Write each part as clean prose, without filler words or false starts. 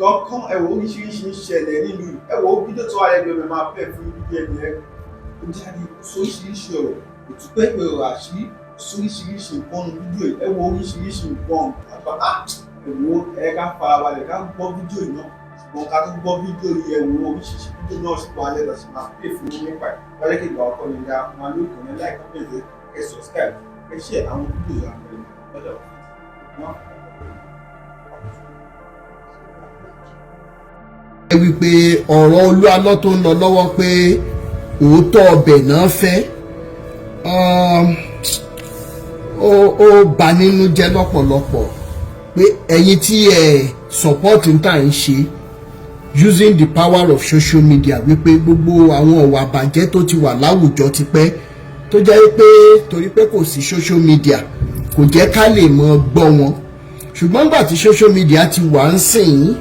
kankan ẹ wo oríṣiríṣi ń ṣẹlẹ̀ nílùú ẹ wo fídíò tó wà lẹ́gbẹ̀ẹ́ mi máa fẹ́ fún ibi ẹni ẹ ó jáde sóríṣiríṣi ọ̀rọ̀ òtúpẹ́ pé ọ̀rọ̀ àṣírí sóríṣiríṣi nǹkan fídíò ẹ wo oríṣiríṣi nǹkan àpáta ẹ wo ẹ ká farabalẹ̀ ká gbọ́ fídíò náà ṣùgbọ́n ká tó gbọ́ fídíò yìí ẹ wo oríṣiríṣi fídíò náà sì wà lẹ́dọ̀ sí máa pè fún yín nípa ẹ̀ wáyé kí ìgbà ọkọ yẹn dá wọn lóògùn ní láì kọ́pẹ̀lẹ́ ẹ subscribe ẹ ṣe àwọn fídíò àpẹẹrẹ lọ́dọ̀ wọn. ẹ wí pé ọ̀rọ̀ olúalọ́ tó ń lọ lọ́wọ́ pé òótọ́ ọbẹ̀ náà fẹ́ ó bà nínú jẹ́ lọ́pọ̀lọpọ̀ pé ẹ̀yin tí ẹ support ń tà ń ṣe using the power of social media wípé gbogbo àwọn ọ̀wà àbàjẹ́ tó ti wà láwùjọ tipẹ́ tó jẹ́ pé torí pé kò sí social media kò jẹ́ ká lè mọ gbọ́ wọn ṣùgbọ́n nígbà tí social media ti wà ń sìn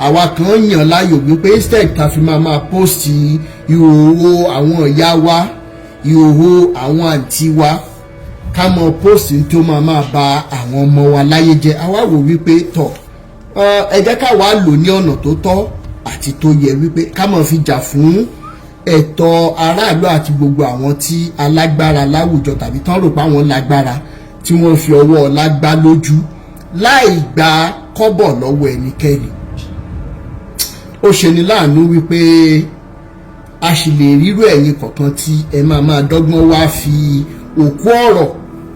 àwa kan yàn láàyò wípé instead ta fi máa post ìhòòhò àwọn ìyá wa ìhòòhò àwọn àǹtí wa ká mọ post tó máa ba àwọn ọmọ wa láyé jẹ́ àwa wò wípé tọ̀ ẹ jẹ́ ká wàá lò ní ọ̀nà tó tọ́ àti tó yẹ wípé ká mọ̀ fi jà fún ẹ̀tọ́ aráàlú àti gbogbo àwọn tí alágbára láwùjọ tàbí tán rò pé àwọn lágbára tí wọ́n fi ọwọ́ ọlá gbá lójú láì gba kọ́bọ̀ lọ́wọ́ ẹnikẹ́ni. Ó ṣe ni láàánú wípé a sì lè rírú ẹ̀yin kọ̀ọ̀kan tí ẹ máa dọ́gbọ́n wá fi òkú ọ̀rọ̀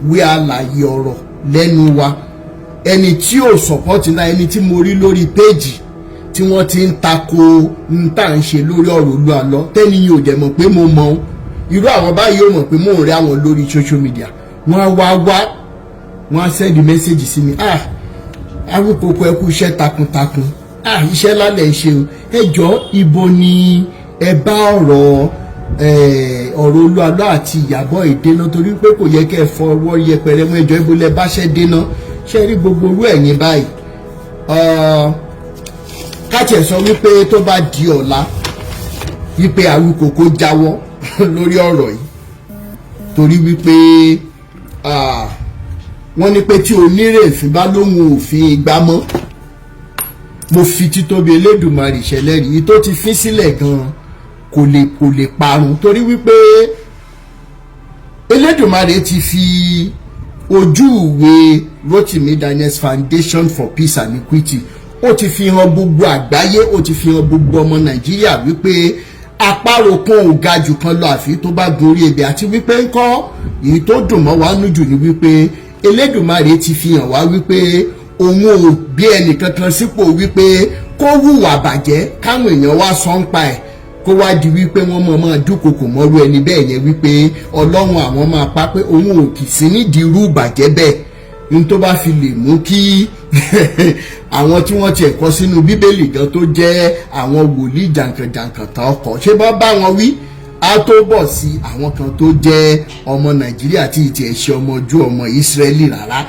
wé àlàyé ọ̀rọ̀ lẹ́nu wa ẹni tí ò sọ̀pọ́tì náà ẹni tí mo rí lórí péjì tí wọ́n ti ń tako ń tà ń ṣe lórí ọ̀rọ̀ olúalọ́ tẹ́ni yìí ò dẹ̀ mọ̀ pé mo mọ̀ irú àwọn báyìí ò mọ̀ pé mò ń rí àwọn lórí social media wọ́n á wọ́n á send message sí mi Awikoko ẹ kú iṣẹ́ takuntakun iṣẹ́ lálẹ́ ṣe o ẹjọ́ ibo ni ẹ bá ọ̀rọ̀ olúalọ́ àti ìyàbọ̀ ìdènà torí pé kò yẹ kẹ́ ẹ fọwọ́ yẹpẹrẹ mọ́ ẹjọ́ ibo lẹ bá ṣẹ́ dènà ṣe rí gbogbo orú ẹ̀yìn báyìí káàtì ẹ̀ sọ wípé tó bá di ọ̀la wípé Awikoko jáwọ́ lórí ọ̀rọ̀ yìí torí wípé wọ́n ní pé tí onírèéfín bá lóhun òfin ìgbà mọ́ mo fi títóbi Elédùmarè ìṣẹ̀lẹ̀ rí tó ti fín sílẹ̀ gan-an kò lè parun torí wípé Elédùmarè ti fi ojú ìwé Rotimi Daniels Foundation for Peace and Equity ó ti fi hàn gbogbo àgbáyé ó ti fi hàn gbogbo ọmọ Nàìjíríà wípé àparò kan ò ga jù kan lọ àfi tó bá gun orí ebè àti wípé ńkọ́ èyí tó dùn mọ́ wa nújù ni wípé Elédùmarè ti fi hàn wá wípé òun ò gbé ẹnìkankan sípò wípé kó hùwà bàjẹ́ káwọn èèyàn wá sọ ń pa ẹ̀ kó wá di wípé wọ́n mọ̀ dúnkokò mọ́rú ẹni bẹ́ẹ̀ yẹn wípé Ọlọ́run àwọn máa pa pé òun ò kì sí nídìí irú bàjẹ́ bẹ́ẹ̀ ní tó bá fi lè mú kí àwọn tí wọ́n tiẹ̀ kọ sínú Bíbélì gan tó jẹ́ àwọn wòlíì jàǹkànjàǹkàn tán ọkọ̀ ṣé bá bá wọn wí á tó bọ̀ sí àwọn kan tó jẹ́ ọmọ Nàìjíríà tí ìtì ẹ̀ ṣe ọmọ ojú ọmọ Ísírẹ́lì rárá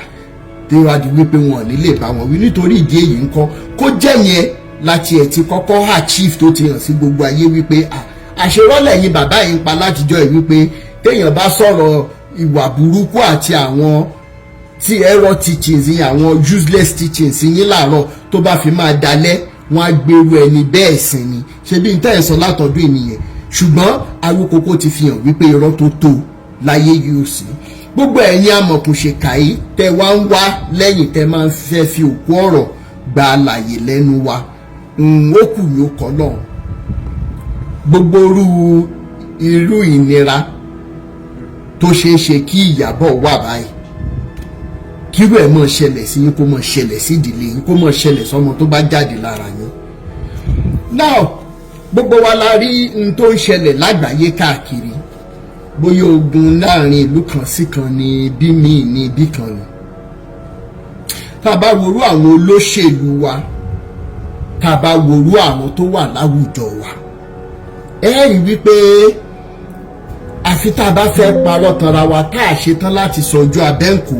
tí wàá di wípé wọn ò ní lè bá wọn wí nítorí ìdí èyí ńkọ́ kó jẹ́ yẹn láti ẹ̀ ti kọ́kọ́ achieve tó ti hàn sí gbogbo ayé wípé àṣerọ́lẹ̀ yín bàbá yìí ń pa látijọ́ ẹ̀ wípé téèyàn bá sọ̀rọ̀ ìwà burúkú àti àwọn tí error teachings yín àwọn useless teachings yín láàárọ̀ tó bá fi máa dalẹ̀ wọ́n á gbèrú ẹni bẹ́ẹ̀ sìn ni ṣe bí n tẹ́ ẹ̀ sọ látọ̀dún ènìyàn ṣùgbọ́n Awikoko ti fi hàn wípé irọ́ tó tó láyé yóò sí gbogbo ẹ̀yin amọ̀kùnṣèkà yìí tẹ́ wá ń wá lẹ́yìn tẹ́ máa ń fẹ́ fi òkú ọ̀rọ̀ gba àlàyé lẹ́nu wa ó kù ní ọkọ̀ náà gbogbo irú ìnira tó ṣeé ṣe kí ìyàbọ̀ wà báyìí kírú ẹ̀ mọ̀ ṣẹlẹ̀ sí yín kó mọ̀ ṣẹlẹ̀ sí ìdílé yín kó mọ̀ ṣẹlẹ̀ sọ́mọ tó bá jáde lára yín. now gbogbo wa la rí n tó ń ṣẹlẹ̀ lágbàáyé káàkiri bóyá ogun láàrin ìlú kan sí kan ní bí míì ní ibì kan ni tá a bá worú àwọn olóṣèlú wa tá a bá worú àwọn tó wà láwùjọ wa ẹ rí wípé àfi tá a bá fẹ́ parọ́ tanra wa tá a ṣetán láti sọ ojú abẹ́ǹkó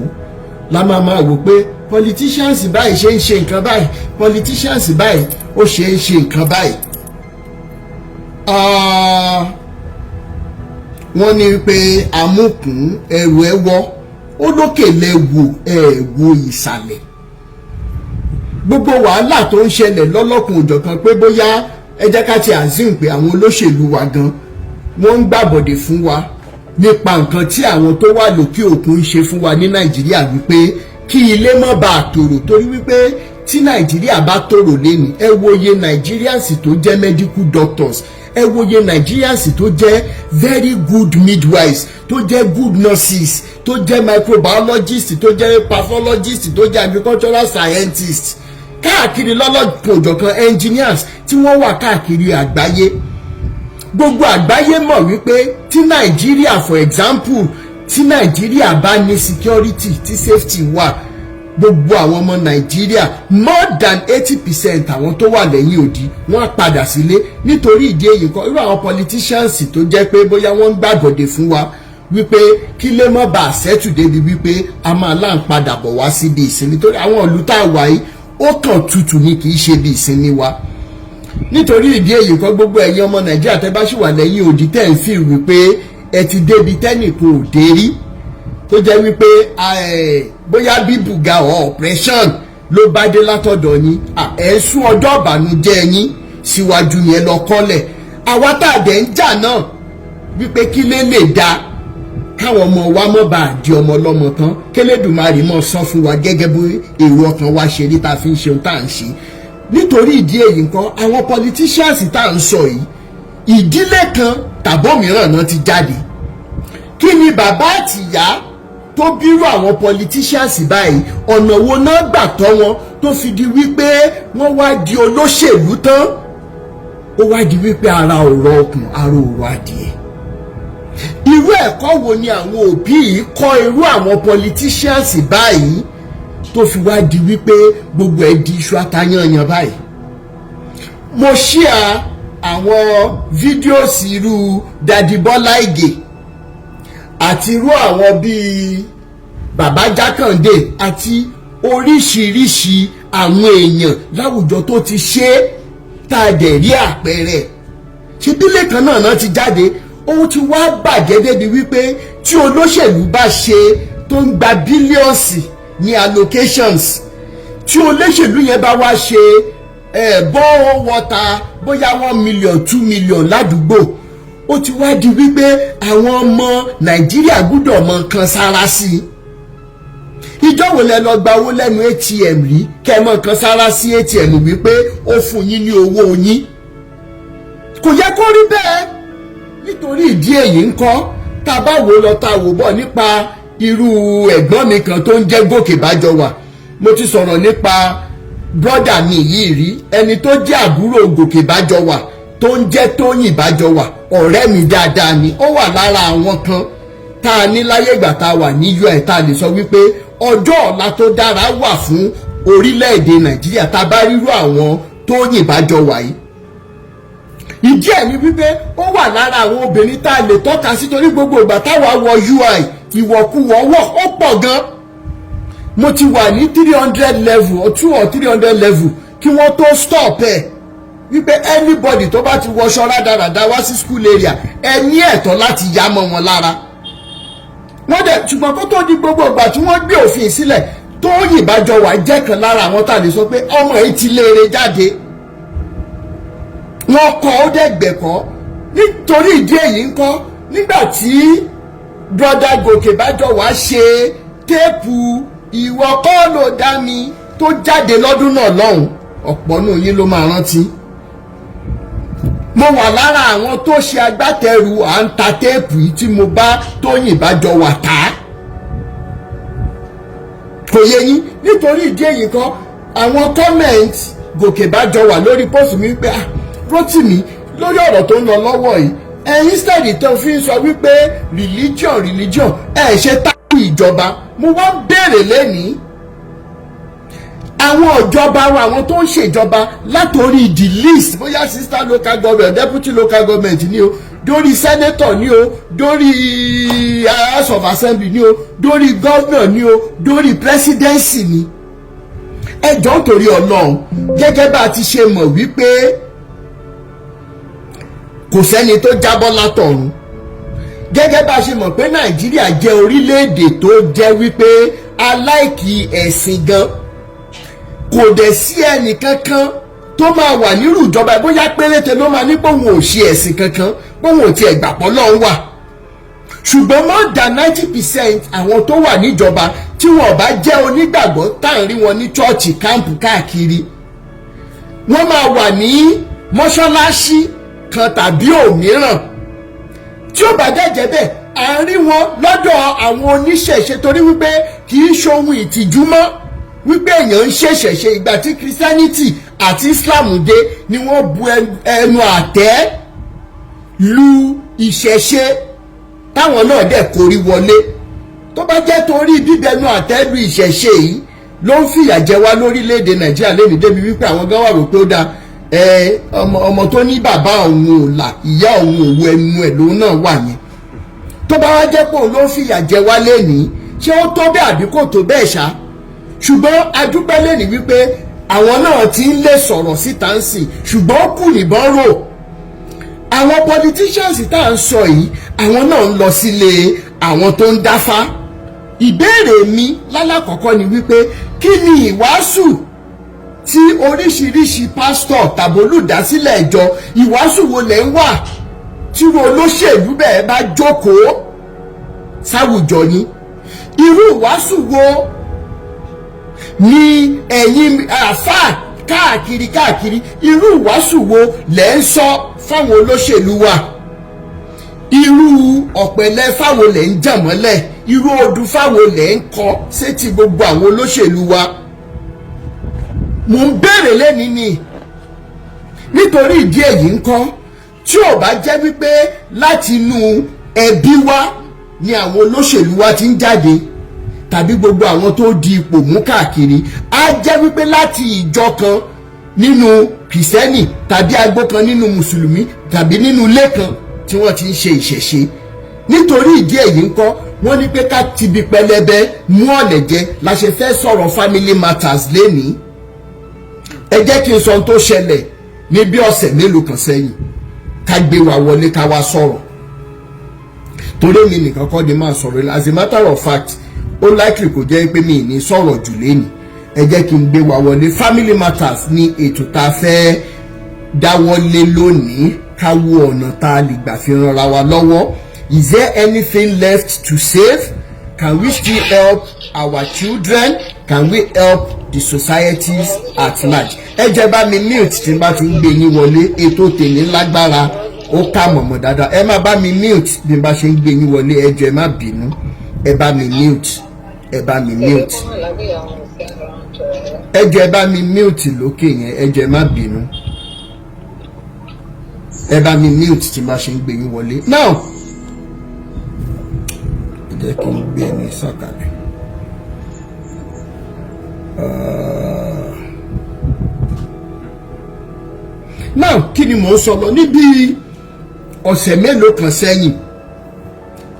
la máa wò pé politicians báyìí ṣe ń ṣe nǹkan báyìí politicians báyìí ó ṣe ń ṣe nǹkan báyìí. wọ́n ní pé amúkùn ẹrù ẹwọ́ ó lókè lẹ́wọ̀ ẹ̀wọ̀ ìsàlẹ̀ gbogbo wàhálà tó ń ṣẹlẹ̀ lọ́lọ́kùn òjọ̀kan pé bóyá ẹ jẹ́ ká ti assume pé àwọn olóṣèlú wa gan wọ́n ń gbàbọ̀dè fún wa nípa nǹkan tí àwọn tó wà lókè òkun ń ṣe fún wa ní Nàìjíríà wípé kí ilé má bàa tòrò, torí wípé tí Nàìjíríà bá tòrò lẹ́nu ẹ wòye Nigerians tó jẹ́ medical doctors, ẹ wòye Nigerians tó jẹ́ very good midwives, tó jẹ́ good nurses, tó jẹ́ microbiologists, tó jẹ́ pathologists, tó jẹ́ agricultural scientists, káàkiri lọ́lọ́kan òjọ̀kan engineers tí wọ́n wà káàkiri àgbáyé. Gbogbo àgbáyé mọ̀ wípé tí Nàìjíríà for example tí Nàìjíríà bá ní security tí safety wà, gbogbo àwọn ọmọ Nàìjíríà more than 80% àwọn tó wà lẹ́yìn odi wọ́n á padà sílé. Nítorí ìdí èyí kan irú àwọn politicians tó jẹ́ pé bóyá wọ́n ń gbàgọ̀dẹ̀ fún wa wípé kí lè mọ́ bá àṣẹ́tù débi wípé a máa láǹ padà bọ̀ wá síbi ìsinmi, torí àwọn ìlú tá a wà yìí ó kàn tutù ní kì í ṣe bí ìsinmi wa. Nítorí ìdí èyí kan gbogbo ẹ̀yin ọmọ Nàìjíríà tẹ́ bá ṣì wà lẹ́yìn odi tẹ́ ń fi wípé ẹ ti débi tẹ́nìkan ò dé rí, tó jẹ́ wípé bóyá bí bùgà or oppression ló bá dé látọ̀dọ̀ yín, ẹ̀ ń sún ọjọ́ ìbànújẹ́ yín síwájú yẹn lọ kọ́lẹ̀. Àwa tá a dẹ̀ ń jà náà wípé kí lè da káwọn ọmọ wa mọ́ bá di ọmọ ọlọ́mọ tán, k'Ẹlẹ́dùmarè mọ́ sán fún wa gẹ́gẹ́ bí èrò ọkàn wa ṣe rí tá a fi ń ṣe ohun tá à ń ṣe. Nítorí ìdí èyí nǹkan àwọn politicians tá à ń sọ yìí ìdílé kan tàbó mìíràn náà ti jáde. Kí ni bàbá àtìyá tó bírú àwọn politicians báyìí ọ̀nà wo náà gbà tọ́ wọn tó fi di wípé wọ́n wá di olóṣèlú tán, ó wá di wípé ara ọ̀rọ̀ ọkùn ara ọ̀rọ̀ adìẹ. Irú ẹ̀kọ́ wo ni àwọn òbí yìí kọ́ irú àwọn politicians báyìí tó fi wá di wípé gbogbo ẹ̀ di iṣu atayanyan báyìí? Mo share àwọn fídíòsì irú Daddy Bọ́lá Ìgè àti irú àwọn bíi Bàbá Jákàndé àti oríṣiríṣi àwọn èèyàn láwùjọ tó ti ṣe tá a dẹ̀ rí àpẹẹrẹ. Ṣé bílẹ̀ kan náà ti jáde, ó ti wá bàjẹ́ débi wípé tí olóṣèlú bá ṣe tó ń gba bílíọ̀nsì ní allocations, tí olóṣèlú yẹn bá wá ṣe borehole water bóyá 1 million 2 million ládùúgbò, ó ti wá di wípé àwọn ọmọ Nàìjíríà gbọ́dọ̀ mọ nǹkan sára sí i. Ìjọ́ wo lẹ lọ gba owó lẹ́nu ATM rí kẹ́ mọ nǹkan sára sí ATM wípé ó fún yín ní owó yín? Kò yẹ kó rí bẹ́ẹ̀. Nítorí ìdí èyí ńkọ́ tá a bá wò lọ tá a wò bọ̀ nípa irú ẹ̀gbọ́n mi kan tó ń jẹ́ Gòkè Bájọwà. Mo ti sọ̀rọ̀ nípa brọ́dà mi yìí rí, ẹni tó jẹ́ àbúrò Gòkè Bájọwà tó ń jẹ́ Tóyìn Bájọwà, ọ̀rẹ́ mi dáadáa ni. Ó wà lára àwọn kan tá a ní láyé ìgbà tá a wà ní UI tá a lè sọ wípé ọjọ́ ọ̀la tó dára wà fún orílẹ̀-èdè Nàìjíríà tá a bá rírú àwọn Tóyìn Bájọwà yìí. Ìdí ẹ̀ ni wípé ó wà lára àwọn obìnrin tá a lè tọ́ka sí, torí gbogbo ìgbà táwa wọ UI ìwọ̀kuwọ̀ wọ̀ ó pọ̀ gan. Mo ti wà ní 300 level or 200 or 300 level kí wọ́n tó stop ẹ̀ wípé anybody tó bá ti wọṣọ rádaràda wá sí school area ẹ ní ẹ̀tọ́ láti yá mọ́ wọn lára. Wọ́n dẹ̀ ṣùgbọ́n kó tó di gbogbo ìgbà tí wọ́n gbé òfin sílẹ̀, Tóyìn Bájọwà jẹ́ kan lára àwọn tá a lè sọ pé ọmọ yìí ti léèrè jáde. Wọ́n kọ́ ó dẹ̀ gbẹ̀kọ́. Nítorí ìdí èyí ńkọ́ nígbà tí brother Gòkè Bájọwà ṣe téèpù ìwọ kọ́ ló dá mi tó jáde lọ́dún náà lọ́hùn, ọ̀pọ̀ nù yín ló máa rántí. Mo wà lára àwọn tó ṣe agbátẹrù à ń ta téèpù yìí tí mo bá Tóyìn Bájọwà tà. Kò yé yín? Nítorí ìdí èyí kan àwọn comment Gòkè Bájọwà lórí post mi pé Rótìmí lórí ọ̀rọ̀ tó ń lọ lọ́wọ́ yìí instead tó fi ń sọ wípé religion ṣe tákù ìjọba. Mo wá béèrè lẹ́nìí àwọn ìjọba wa, àwọn tó ń ṣèjọba látòrí the list bóyá sister local government, deputy local government ni o, dórí senator ni o, dórí house of assembly ni o, dórí governor ni o, dórí presidency ni. Ẹ jọ̀ọ́ torí Ọlọ́run, gẹ́gẹ́ bá a ti ṣe mọ̀ wípé kò sẹ́ni tó jábọ́ látọ̀run, gẹ́gẹ́ bá a ṣe mọ̀ pé Nàìjíríà jẹ́ orílẹ̀-èdè tó jẹ́ wípé aláìkí ẹ̀sìn gan. kò dẹ̀ sí ẹnì kankan tó máa wà nírú ìjọba bóyá péréte ló máa ní pé òun ò ṣe ẹ̀sìn kankan pé òun ò tiẹ̀ gbàpọ̀ lọ́hùn wà ṣùgbọ́n more than 90% àwọn tó wà níjọba tí wọn bá jẹ́ onígbàgbọ́ tá à ń rí wọn ní chọ́ọ̀chì káàmpù káàkiri wọ́n máa wà ní mọ́ṣáláṣí kan tàbí òmíràn tí ó bá jẹ́jẹ́ bẹ́ẹ̀ à ń rí wọn lọ́dọ̀ àwọn oníṣẹ̀ṣe torí wípé kì í ṣohun ìtìjú mọ́ wípé èèyàn ń ṣèṣẹ̀ṣe ìgbà tí Christianity àti Islam dé ni wọ́n bu ẹnu àtẹ́ lu ìṣẹ̀ṣe táwọn náà dẹ̀ korí wọlé tó bá jẹ́ torí bíbẹnu àtẹ́ lu ìṣẹ̀ṣe yìí ló ń fìyà jẹ wá lórílẹ̀‐èdè Nàìjíríà lẹ́nu débi wípé àwọn gan wà rò pé ó dáa ọmọ tó ní bàbá òun ò là ìyá òun òwú ẹnu ẹ̀ lòun náà wà yẹn tó bá wá jẹ́ pé òun ló ń fìyà jẹ wá lẹ́nìí ṣé ó tó bẹ́ẹ̀ àbí kò tó bẹ́ẹ̀ ṣá ṣùgbọ́n adúpẹ́ lẹ́nìí wípé àwọn náà ti ń lè sọ̀rọ̀ síta ń sìn ṣùgbọ́n ó kù níbọn rò àwọn politicians tá à ń sọ yìí àwọn náà ń lọ sílé àwọn tó ń dáfá ìbéèrè mi lálákọ̀ọ́kọ́ ni wípé kí ni ìwàásù tí oríṣiríṣi pásítọ̀ tàbí olùdásílẹ̀ ìjọ ìwàásù wo lẹ̀ ń wà tí olóṣèlú bẹ́ẹ̀ bá jókòó sáwùjọ yín irú ìwàásù wo ni ẹ̀yin àfáà káàkiri irú ìwàásù wo lẹ̀ ń sọ fáwọn olóṣèlú wa irú ọ̀pẹ̀lẹ̀ fáwọn lẹ̀ ń jà mọ́lẹ̀ irú odù fáwọn lẹ̀ ń kọ sétí gbogbo àwọn olóṣèlú wa mò ń béèrè lẹ́ni ni nítorí ìdí èyí ń kọ́ tí ò bá jẹ́ wípé láti inú ẹbí wa ni àwọn olóṣèlú wa ti ń jáde tàbí gbogbo àwọn tó di ipò mú káàkiri á jẹ́ wípé láti ìjọ kan nínú kìrìsìtẹ́nì tàbí agbó kan nínú mùsùlùmí tàbí nínú ilé kan tí wọ́n ti ń ṣe ìṣẹ̀ṣe nítorí ìdí èyí ń kọ́ wọ́n ní pé ká tibi pẹlẹbẹ mú ọ̀lẹ̀ jẹ la ṣe fẹ́ sọ̀rọ̀ family matters lénìí ẹ jẹ́ kí n sọ ohun tó ṣẹlẹ̀ ní bí ọ̀sẹ̀ mélòó kan sẹ́yìn ká gbé wa wọlé ká wá sọ̀rọ̀ torí mi nìkan kọ́ ni máa sọ̀rọ̀ as a matter of fact ó likely kò jẹ́ pé mi ní sọ̀rọ̀ jù lénìí ẹ jẹ́ kí n gbé wa wọlé family matters ní ètò tá a fẹ́ dáwọ́lé lónìí ká wo ọ̀nà tá a lè gbà fi ranra wa lọ́wọ́ is there anything left to save can we still help our children can we help the societies at large ẹ jẹ́ bá mi mute tí n bá ti ń gbé yín wọlé ètò tèmi lágbára ó ká mọ̀mọ́ dáadáa ẹ má bá mi mute bí n bá ṣe ń gbé yín wọlé ẹ jọ̀ọ́ ẹ má bínú ẹ bá mi mute ẹ bá mi mute ẹ jọ̀ọ́ ẹ bá mi mute lókè yẹn ẹ jọ̀ọ́ ẹ má bínú ẹ bá mi mute tí n bá ṣe ń gbé yín wọlé now ẹ jẹ́ kí n gbé ní sọ̀kalẹ̀. Now kí ni mò ń sọ lọ níbi ọ̀sẹ̀ mélòó kan sẹ́yìn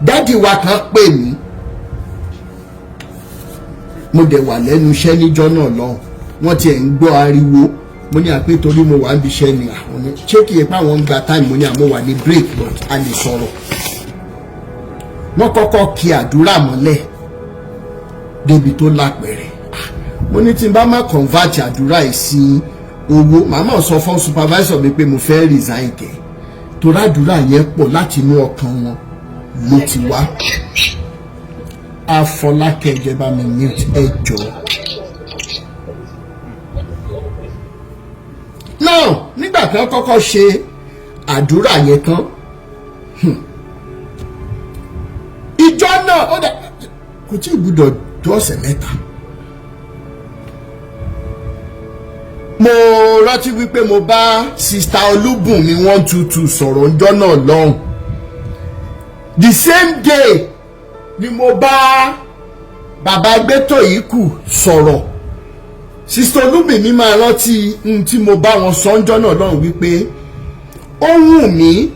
dádì wa kan pè mí mo dẹ̀ wà lẹ́nu iṣẹ́ níjọ́ náà lọ́hùn wọ́n tiẹ̀ ń gbọ́ ariwo mo ní àpé torí mo wà níbi iṣẹ́ ni àwọn ní ṣé kí ipa wọn gba time mo ní àmọ́ wà ní break but a lè sọ̀rọ̀ wọ́n kọ́kọ́ kí àdúrà mọ́lẹ̀ débi tó lápẹ̀rẹ̀ mo ní tí n bá má convert àdúrà yìí sí owó màmá sọ fún supervisor mi pé mo fẹ́ resign kẹ́ torí àdúrà yẹn pọ̀ láti inú ọkàn wọn ló ti wá Afọlákẹ́ ìjẹba mi mute ẹ jọ̀ọ́. now nígbà tí wọ́n kọ́kọ́ ṣe àdúrà yẹn tán ìjọ náà ó dà kò tí ì gbúdọ̀ tó ọ̀sẹ̀ mẹ́ta mo rántí wípé mo bá sista Olúbùnmi 122 sọ̀rọ̀ ọjọ́ náà lọ́hùn the same day ni mo bá bàbá gbẹ́tọ̀ yìí kù sọ̀rọ̀ sista Olúbùnmi máa rántí tí mo bá wọn sọ ọjọ́ náà lọ́hùn wípé ó wù mí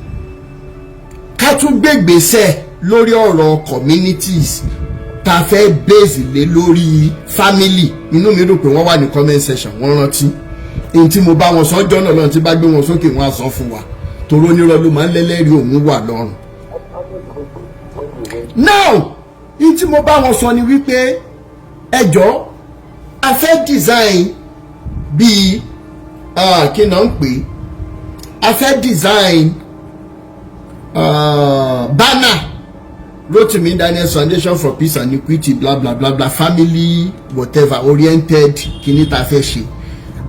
ká tún gbégbèsè lórí ọ̀rọ̀ communities tá a fẹ́ base lé lórí family inú mi rò pé wọ́n wà ní comment section wọ́n rántí èyí tí mo bá wọn sọ ọjọ́ náà lọ́run tí bá gbé wọn sókè wọn á sọ fún wa toró onírọ́ ló máa ń lẹ́lẹ́rìí òun wà lọ́rùn. now èyí tí mo bá wọn sọ ni wípé ẹjọ́ a fẹ́ design bíi kí náà ń pè a fẹ́ design banner Rotimi Daniels Foundation for Peace and Equity bla bla bla bla family whatever oriented kíní ta fẹ́ ṣe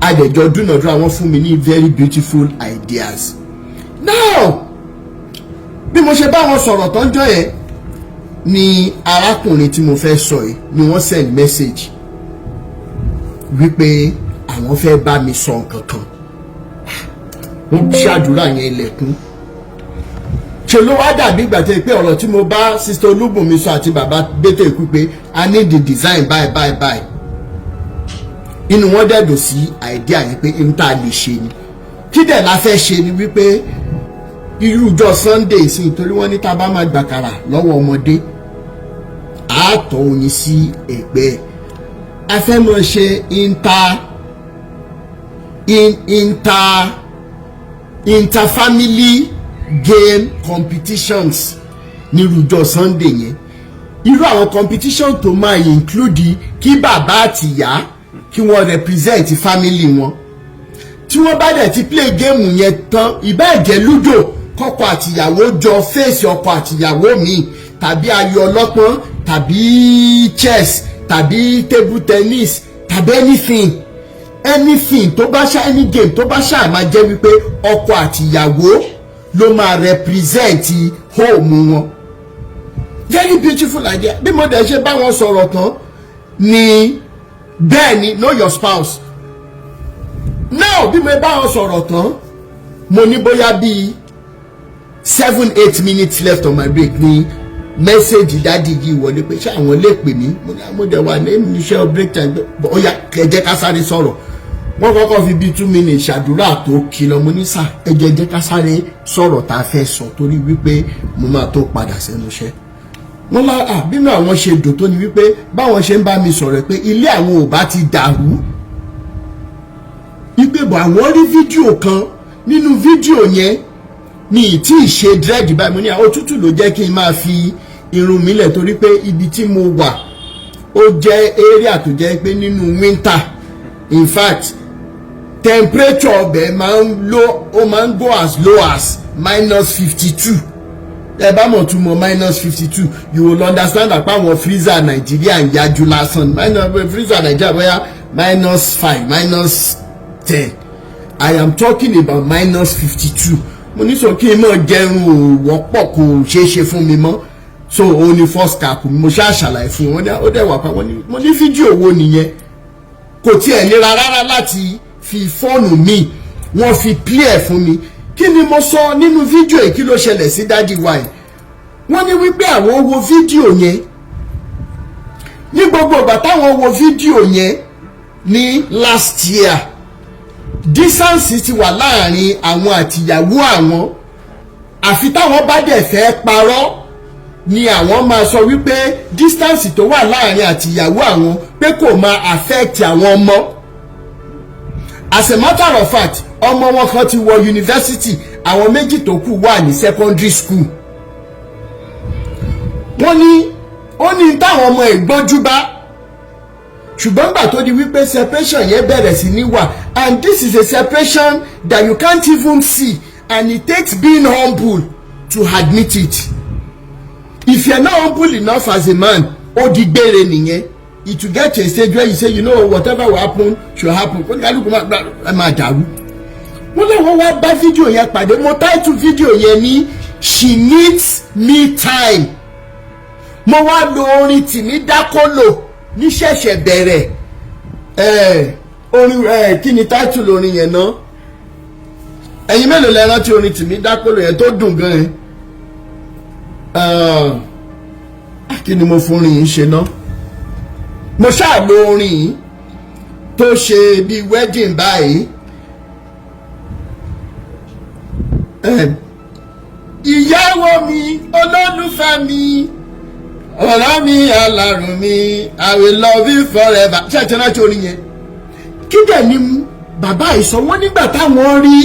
adẹjọ dúnàdúrà wọ́n fún mi ní very beautiful ideas. Now bí mo ṣe bá wọn sọ̀rọ̀ tọ́jọ́ yẹn ni arákùnrin tí mo fẹ́ sọ yìí ni wọ́n send message wípé àwọn fẹ́ bá mi sọ nǹkan kan. Wọ́n ṣàdúrà yẹn ilẹ̀kùn ṣe ló wá dàbí ìgbà tẹ́ pé ọ̀rọ̀ tí mo bá sister Olúbùnmi sọ àti bàbá Bété ikú pé I need the design bye. Inú wọn dẹ̀dọ̀ sí idea yẹn pé n ta lè ṣe ni kí dẹ̀ la fẹ́ ṣe ni wípé irú ọjọ́ Sunday sí nítorí wọ́n ní tá a bá máa gbàkàrà lọ́wọ́ ọmọdé àátọ́ oyin sí ẹ̀gbẹ́ a fẹ́ mọ̀ ṣe interfamily game competitions ní ọjọ́ Sunday yẹn irú àwọn competition tó máa include kí bàbá àti ìyá kí wọ́n represent family wọn tí wọ́n bá dẹ̀ ti play game yẹn tán ìbá jẹ́ ludo kọ́kọ́ àtìyàwó jọ fèsì ọkọ àtìyàwó mi tàbí ayò ọlọ́pọ́n tàbí chess tàbí table tennis tàbí anything tó bá ṣá any game tó bá ṣá máa jẹ́ wípé ọkọ àtìyàwó ló máa represent home wọn. Very beautiful idea. Bí mo dẹ̀ ṣe bá wọn sọ̀rọ̀ tán ni bẹ́ẹ̀ ni know your spouse. Now bí mo bá wọn sọ̀rọ̀ tán mo ní bóyá bíi 7-8 minutes left on my break ni message dáàdi yìí wọlé pé ṣé àwọn lè pè mí mo dẹ̀ wà ní iṣẹ́ break time ó yá kẹjẹ ká sáré sọ̀rọ̀ wọ́n kọ́kọ́ fi bíi 2 minutes ṣàdúrà tó kìlọ̀ mo ní sà ẹjẹ ká sáré sọ̀rọ̀ tá a fẹ́ sọ torí wípé mo máa tó padà sẹ́nu iṣẹ́ wọ́n lá bínú àwọn ṣe dùn tó ní wípé báwọn ṣe ń bá mi sọ̀rọ̀ pé ilé àwọn ò bá ti dàrú wípé bọ̀ àwọn rí fídíò kan nínú fídíò yẹn ní ìtí ìṣe dread báyìí mo ní òtútù ló jẹ́ kí n máa fi irun mi lẹ̀ torí pé ibi tí mo wà ó jẹ́ area tó jẹ́ pé nínú winter in fact temperature ọbẹ̀ máa ń go as low as -52 ẹ bá mọ̀ tún mọ̀ -52 you will understand that àwọn freezer Nàìjíríà ń yájú lásán freezer Nàìjíríà bóyá -5 -10 I am talking about -52 mo ní sọ kí n mọ̀ jẹun òwọ́pọ̀ kò ṣeé ṣe fún mi mọ́ so òun ni first cap mo ṣáà ṣàlàyé fún wọn ó dẹ̀ wà pa mo ní fídíò wo nìyẹn kò tiẹ̀ nira rárá láti fi fóònù mi wọ́n fi play fún mi kí ni mo sọ nínú fídíò yìí kí ló ṣẹlẹ̀ sí dádì wa yìí wọ́n ní wípé àwọn wo fídíò yẹn ní gbogbo ìgbà táwọn wo fídíò yẹn ní last year distance ti wà láàrin àwọn àtìyàwó àwọn àfi táwọn bá dẹ̀ fẹ́ parọ́ ni àwọn máa sọ wípé distance tó wà láàrin àtìyàwó àwọn pé kò máa affect àwọn ọmọ as a matter of fact ọmọ wọn kan ti wọ university àwọn méjì tó kù wà ní secondary school ó ní táwọn ọmọ ìgbọ́njú bá ṣùgbọ́n gbà tó di wípé separation yẹn bẹ̀rẹ̀ sí ní wà and this is a separation that you can't even see and it takes being humble to admit it if you're not humble enough as a man ó di gbére nìyẹn it will get to a stage where you say you know whatever will happen should happen kó ní kálukú máa dàrú wọ́n lè wọ́n wá bá fídíò yẹn pàdé mo title fídíò yẹn ní she needs me time mo wá lo orin tìmí dákọ́lò ní ṣẹ̀ṣẹ̀ bẹ̀rẹ̀ orin kí ni title orin yẹn náà ẹ̀yin mélòó lẹ rántí orin tìmí dákọ́lò yẹn tó dùn gan yẹn kí ni mo fún orin yìí ṣe náà mo ṣáà lo orin yìí tó ṣe bí wedding báyìí ìyàwó mi olólùfẹ́ mi ọ̀rọ̀ mi alárùn mi I will love you forever ṣé ẹ̀tẹ́ láti orin yẹn kí dẹ̀ ni bàbá ìsọ wọ́n nígbà táwọn rí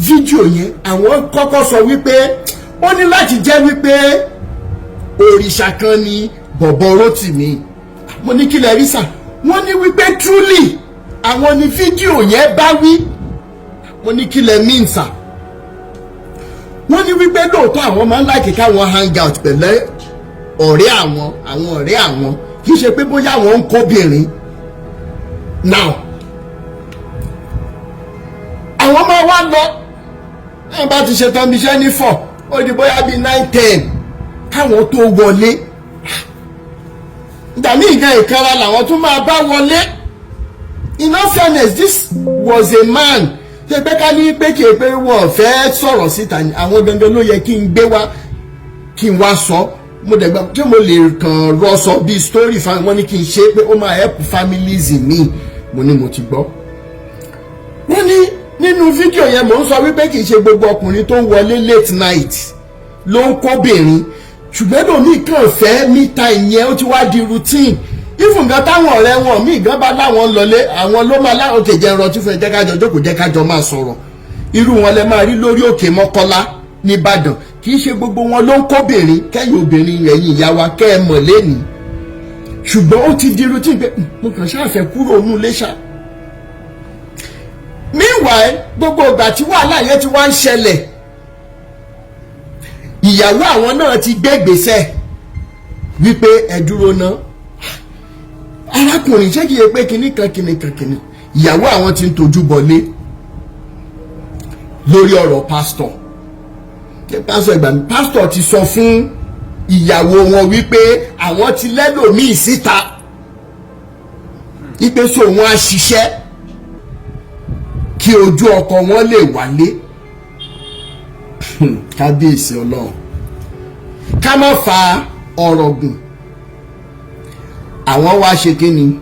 fídíò yẹn àwọn kọ́kọ́ sọ wípé ó ní láti jẹ́ wípé òrìṣà kan ni bọ̀bọ̀ Rótìmí mo ní kí lẹ rí sà wọ́n ní wípé truly àwọn ní fídíò yẹn bá wí. Mo ní kí lẹ mean sir. Wọ́n ní wípé lóòótọ́ àwọn máa ń láìkí káwọn hang out pẹ̀lú ọ̀rẹ́ àwọn ọ̀rẹ́ àwọn kì í ṣe pé bóyá àwọn ń kóbìnrin. Now àwọn máa wá lọ ẹ̀ bá ti ṣetán bí iṣẹ́ ní 4 ó di bóyá bíi 9-10 káwọn tó wọlé. Ìdàmí ìgbà ìkanra làwọn tún máa bá wọlé. In all fairness, this was a man ṣe pé ká ní pé kí pé wọ́n fẹ́ sọ̀rọ̀ síta ni àwọn gangan ló yẹ kí n gbé wá kí n wá sọ. Mo dẹ̀ gbà tí mo lè kàn rọ sọ bíi story fan wọ́n ní kí n ṣe pé ó máa help families mi. Mo ní mo ti gbọ́. Wọ́n ní nínú fídíò yẹn mò ń sọ wípé kì í ṣe gbogbo ọkùnrin tó ń wọlé late night ló ń kóbìnrin, ṣùgbọ́n lómi kàn fẹ́ níta ìyẹn ó ti wá di routine. Even gan táwọn ọ̀rẹ́ wọn míì gan bá láwọn lọlé àwọn ló máa láwọn òkè jẹ́ rántí fún ẹ jẹ́ kájọ jókòó jẹ́ kájọ máa sọ̀rọ̀. Irú wọn lẹ máa rí lórí òkè Mọ́kọ́lá nìbàdàn. Kì í ṣe gbogbo wọn ló ń kóbìnrin, kẹ́yìn obìnrin ẹ̀yìn ìyá wa kẹ́ ẹ mọ̀ lẹ́nìí. Ṣùgbọ́n ó ti di routine pé mo kàn ṣáàfẹ́ kúrò nínú ilé ṣá. Meanwhile gbogbo ìgbà tí wàhálà yẹn ti wá ń ṣẹlẹ̀ ìyàwó àwọn náà ti gbé ìgbésẹ̀ wípé ẹ dúró ná arákùnrin ṣé kìí pé kinní kan ìyàwó àwọn ti ń tojú bọlé lórí ọ̀rọ̀ pásítọ̀ pásítọ̀ ti sọ fún ìyàwó wọn wípé àwọn ti lẹ́lòmíì síta wípé so wọn á ṣiṣẹ́ kí ojú ọkọ wọn lè wálé. Kábíyèsí Ọlọ́run ká má fa ọ̀rọ̀ gùn. Àwọn wá ṣe kí ni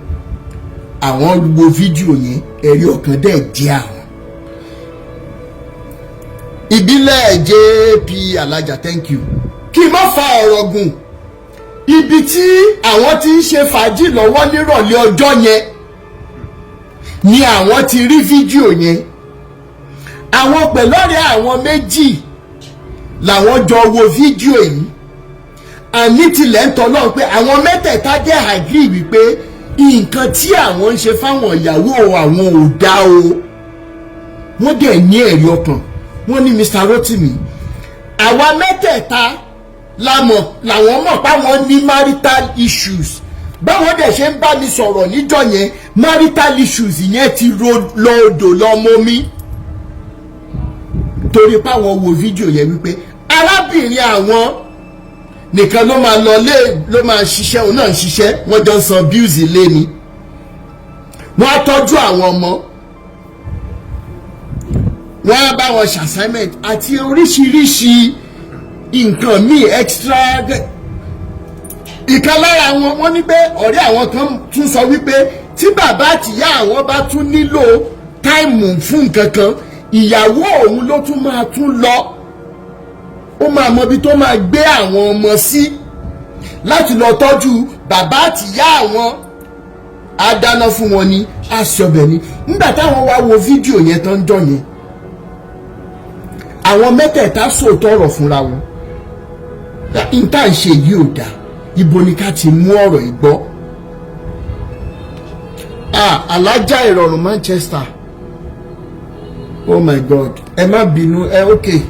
àwọn wo fídíò yẹn ẹ̀rí ọkàn dẹ̀ jẹ́ àwọn. Ìbílẹ̀ JP Alájà thank you. Kí má fa ọ̀rọ̀ gùn ibi tí àwọn ti ń ṣe fàájì lọ́wọ́ nírọ̀lẹ́ ọjọ́ yẹn ni àwọn ti rí fídíò yẹn. Àwọn pẹ̀lú ọ̀rẹ́ àwọn méjì làwọn jọ wo fídíò yìí. Àní tilẹ̀ ń tọ́lọ́ pé àwọn mẹ́tẹ̀ẹ̀ta jẹ́ agree wípé nǹkan tí àwọn ń ṣe fáwọn ìyàwó àwọn ò dá o. Wọ́n dẹ̀ ní ẹ̀rí ọkàn. Wọ́n ní Mr. Rotimi àwa mẹ́tẹ̀ẹ̀ta làwọn mọ̀ páwọn ní marital issues. Báwọn dẹ̀ ṣe ń bá mi sọ̀rọ̀ níjọ́ yẹn marital issues yẹn ti lọ odò lọ mọ́mí. Torí páwọn wo fídíò yẹn wípé arábìnrin àwọn nìkan ló máa lọ lé ló máa ṣiṣẹ́ òun náà ń ṣiṣẹ́ wọ́n jọ san bills lé ni. Wọ́n á tọ́jú àwọn ọmọ wọ́n á bá wọn ṣe assignment àti oríṣiríṣi nǹkan míì extra. Ìkan lára wọn ní pé ọ̀rẹ́ àwọn kan tún sọ wípé tí bàbá àtìyá àwọn bá tún nílò táìmù fún nǹkan kan ìyàwó òun ló tún máa tún lọ. Ó máa mọ ibi tó máa gbé àwọn ọmọ sí láti lọ tọ́jú bàbá àtìyá àwọn. Á dáná fún wọn ni á ṣọbẹ̀ ni. Nígbà táwọn wá wo fídíò yẹn tán jọ yẹn àwọn mẹ́tẹ̀ẹ̀ta sòótọ́ ọ̀rọ̀ fúnra wọn. Ìta ń ṣe yìí ò dáa ibo ni ká ti mú ọ̀rọ̀ ìgbọ́. Alájà ìrọ̀rùn Manchester oh my God ẹ má bínú okay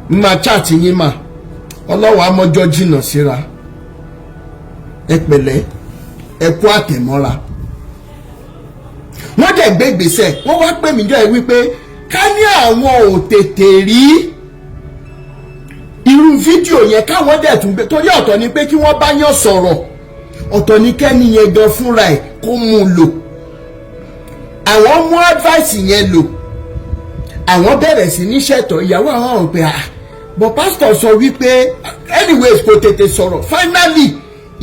máa chat yín mà ọlọ́wọ́ amọ́jọ́ jìnnà síra ẹ pẹ̀lẹ́ ẹ kú àtẹ̀mọ́ra. Wọ́n dẹ̀ gbé ìgbésẹ̀ wọ́n wá pè mí jọ ẹ wípé ká ní àwọn ò tètè rí irú fídíò yẹn káwọn dẹ̀ tún gbé torí ọ̀tọ̀ ni pé kí wọ́n bá yàn sọ̀rọ̀ ọ̀tọ̀ ni kẹ́ni yẹn gan fúnra ẹ̀ kó mú un lò. Àwọn mú advice yẹn lò àwọn bẹ̀rẹ̀ sí ní ṣètò ìyàwó àwọn ọ̀hún pé but pastor sọ wípé anyways kò tètè sọ̀rọ̀. Finally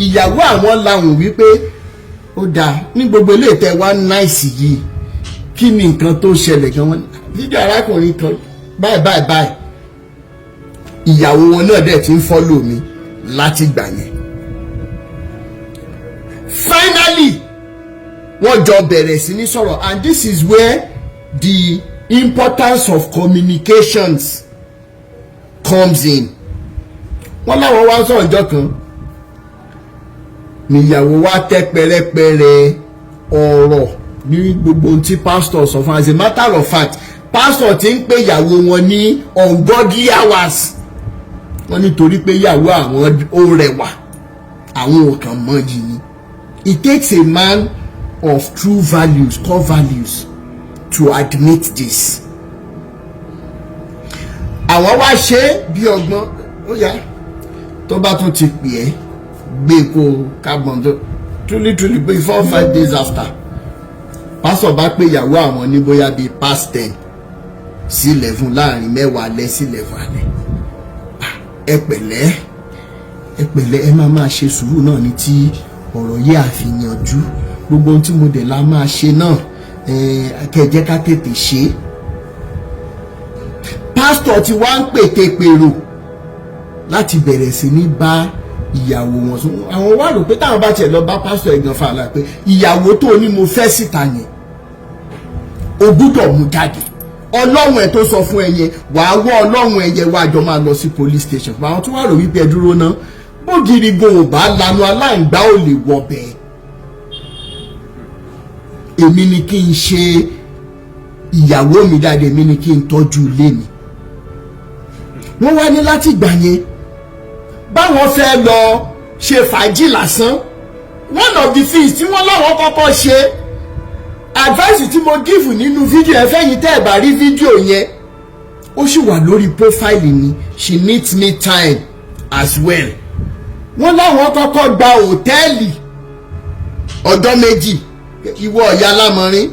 ìyàwó àwọn làwọn wípé ó dáa ní gbogbo ilé ìtẹ́ wá náìsì yìí kí ni nǹkan tó ṣẹlẹ̀ gan wọn fídíò arákùnrin kan báyìí ìyàwó wọn náà dẹ̀ ti ń follow mi láti gbà yẹn. Finally wọ́n jọ bẹ̀rẹ̀ sí ní sọ̀rọ̀ and this is where the importance of communications comes in. Wọ́n láwọn wá sọ̀rọ̀ ọjọ́ kan níyàwó wa tẹ́ pẹrẹpẹrẹ ọ̀rọ̀ ní gbogbo ohun tí pastor sọ fún. As a matter of fact, pastor ti ń pè ìyàwó wọn ní ungodly hours. Wọ́n nítorí pé ìyàwó àwọn ó rẹwà, àwọn ò kàn mọ́ yìí ni. It takes a man of true values, core values, to admit this. Àwọn wá ṣe bí ọgbọ́n ó yá tó bá tún ti pè é gbé kó carbon tó truly before 5 days after pastor bá pè ìyàwó àwọn ní bóyá bíi past 10 sí 11 láàrin 10 alẹ́ sí 11 alẹ́. Ẹ pẹ̀lẹ́ ẹ máa ṣe sùúrù náà ní tí ọ̀rọ̀ yìí àfihànjú. Gbogbo ohun tí mo dẹ̀ la máa ṣe náà kẹjẹ́ ká tètè ṣe. Pastor ti wá ń pètèpèrò láti bẹ̀rẹ̀ sí ní bá ìyàwó wọn sùn. Àwọn wá rò pé táwọn bá tiẹ̀ lọ bá pastor ẹ̀gàn fàlà pé ìyàwó tó ní mo fẹ́ síta yẹn o gbúdọ̀ mú jáde. Ọlọ́run ẹ̀ tó sọ fún ẹ yẹn wàá wọ́ Ọlọ́run ẹ̀ yẹn wá jọ máa lọ sí police station. Àwọn tó wá rò wípé ẹ dúró náà bógiri gan ò bá lanu aláǹgbá ò lè wọ bẹ́ẹ̀. Èmi ni kí n ṣe ìyàwó mi dáadáa, èmi ni kí n tọ́jú ilé mi. Wọ́n wá ní láti gbà yẹn báwọn fẹ́ lọ ṣe fàájì lásán. One of the things tí wọ́n láwọn kọ́kọ́ ṣe, advice tí mo give nínú fídíò ẹ fẹ́ yín tẹ́ ẹ̀ bá rí fídíò yẹn ó sì wà lórí profile mi. She needs me time as well. Wọ́n láwọn kọ́kọ́ gba hòtẹ́ẹ̀lì ọjọ́ méjì. Ìwọ ọ̀yá lámọrin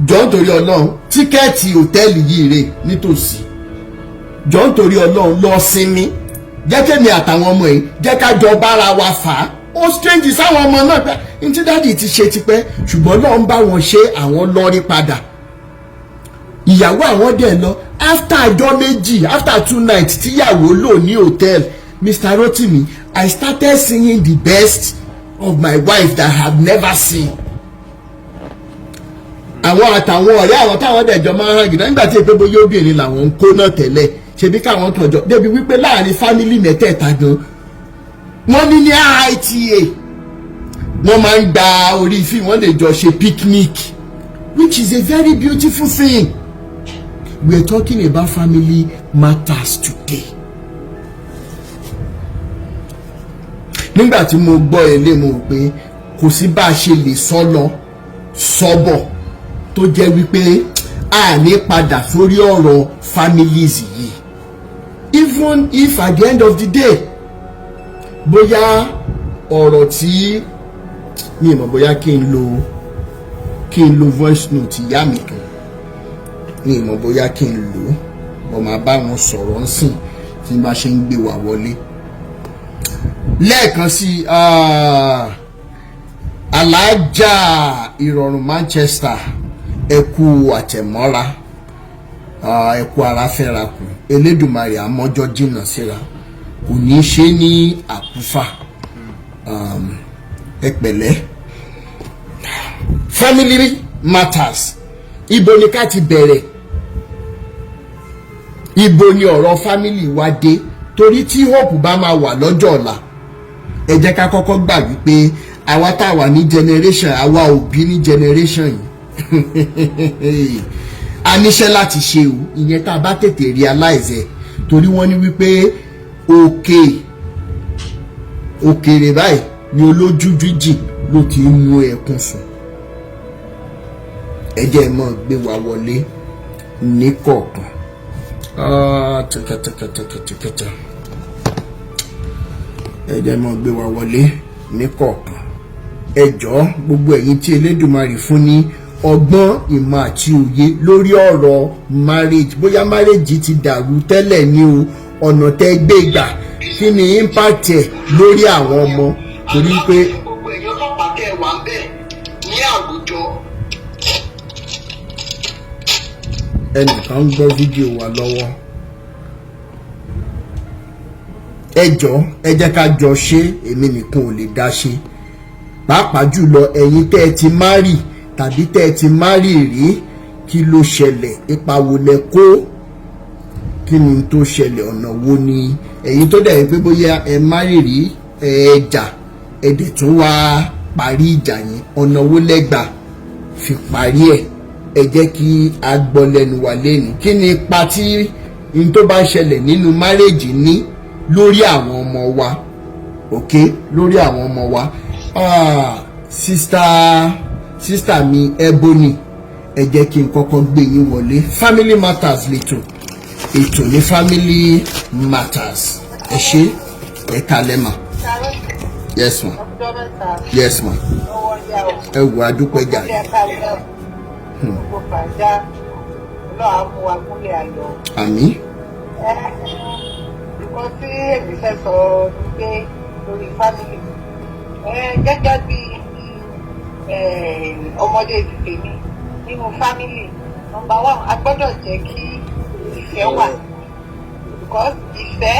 jọ̀ọ́ nítorí Ọlọ́run tíkẹ́ẹ̀tì hòtẹ́ẹ̀lì yìí rè nítòsí. Jọ̀ọ́ nítorí Ọlọ́run lọ sinmi. Jẹ́ kémi àtàwọn ọmọ yìí jẹ́ ká jọ bára wa fà á. Ó strange sáwọn ọmọ náà pé ntí dáàdì ti ṣe tipẹ́ ṣùgbọ́n náà ń bá wọn ṣe àwọn lọ́rí padà. Ìyàwó àwọn dẹ̀ lọ after ọjọ́ méjì, after 2 nights tíyàwó lò ní hòtẹ́ẹ̀lì. Mr. Rotimi, I started singing the best of my wife that I have never seen. Àwọn àtàwọn ọ̀rẹ́ àwọn táwọn dẹ̀jọ́ máa ń hàn gìdá nígbà tí èpè bóyá obìnrin làwọn ń kó náà tẹ́lẹ̀ ṣebí káwọn tọ̀jọ́ débi wípé láàrin fámílì mẹ́tẹ̀ẹ̀ta gan wọ́n ní IITA wọ́n máa ń gba orí fíìmù wọ́n lè jọ ṣe picnic, which is a very beautiful thing. We are talking about family matters today. Nígbà tí mo gbọ́ ilé mo pé kò sí bá a ṣe lè sọ lọ sọ́bọ̀ tó jẹ́ wípé a ní padà sórí ọ̀rọ̀ families yìí. Even if at the end of the day bóyá ọ̀rọ̀ tí mi mọ̀ bóyá kí n lo voice note ìyá mi kan mi mọ̀ bóyá kí n lò ó máa bá wọn sọ̀rọ̀ ń sìn tí n bá ṣe ń gbé wa wọlé. Lẹ́ẹ̀kan sí alájà ìrọ̀rùn Manchester ẹkú àtẹ̀mọ́ra ẹkú ara fẹ́ra kù Elédùmarè àmọ́jọ́ jìnnà síra kò ní ṣe ní àkúfà. Ẹ pẹ̀lẹ́. Family matters. Ibo ni ká ti bẹ̀rẹ̀? Ibo ni ọ̀rọ̀ family wa dé? Torí tí hope bá máa wà lọ́jọ́ ọ̀la ẹ jẹ́ ká kọ́kọ́ gbà wípé àwa tá a wà ní generation àwa òbí ní generation yìí a níṣẹ́ láti ṣe o. Ìyẹn tá a bá tètè realize ẹ̀ torí wọ́n ní wípé òkèèrè báyìí ni olójú jíjìn ló ti ń mú ẹkún sùn. Ẹ jẹ́ mọ́ gbé wa wọlé ní kọ̀ọ̀kan. Ẹ jẹ́ mọ́ gbé wa wọlé ní kọ̀ọ̀kan. Ẹ jọ̀ọ́ gbogbo ẹ̀yin tí Elédùmarè fún ní ọgbọ́n ìmọ̀ àti òye lórí ọ̀rọ̀ marriage, bóyá marriage ti dàrú tẹ́lẹ̀ ní o ọ̀nà tẹ́ gbé gbà kí ni impact ẹ̀ lórí àwọn ọmọ torí pé gbogbo ẹ̀yin ọlọ́pàá tẹ́ wà ń bẹ̀ ní àwùjọ. Ẹnìkan ń gbọ́ fídíò wa lọ́wọ́. Ẹ jọ̀ọ́ ẹ jẹ́ ká jọ ṣe, èmi nìkan ò lè dá ṣe. Pàápàá jùlọ ẹ̀yin tẹ́ ẹ ti marry tàbí tẹ́ ẹ ti marry rí, kí ló ṣẹlẹ̀, ipa wo lẹ kó, kí ni tó ṣẹlẹ̀, ọ̀nà wo ni ẹ̀yin tó dẹ̀ pé bóyá ẹ marry rí ẹ jà ẹ dẹ̀ tún wá parí ìjà yẹn, ọ̀nà wo lẹ gbà fi parí ẹ̀ ẹ jẹ́ kí a gbọ́ lẹ́nu wa lẹ́nu kí ni ipa tí n tó bá ṣẹlẹ̀ nínú márèjì ní lórí àwọn ọmọ wa lórí àwọn ọmọ wa. Sister mi Ebony ẹ jẹ́ kí n kọ́kọ́ gbé yín wọlé. Family Matters lẹ́tọ̀ ètò ní Family Matters ẹ ṣe ẹ kalẹ̀ mà. Yes ma. Yes ma. ẹ wò adúpẹ́ jà. Àmín. Nǹkan tí èmi fẹ́ sọ ni pé lórí family gẹ́gẹ́ bí ọmọdé ti tèmi nínú family number one a gbọ́dọ̀ jẹ́ kí ìfẹ́ wà because ìfẹ́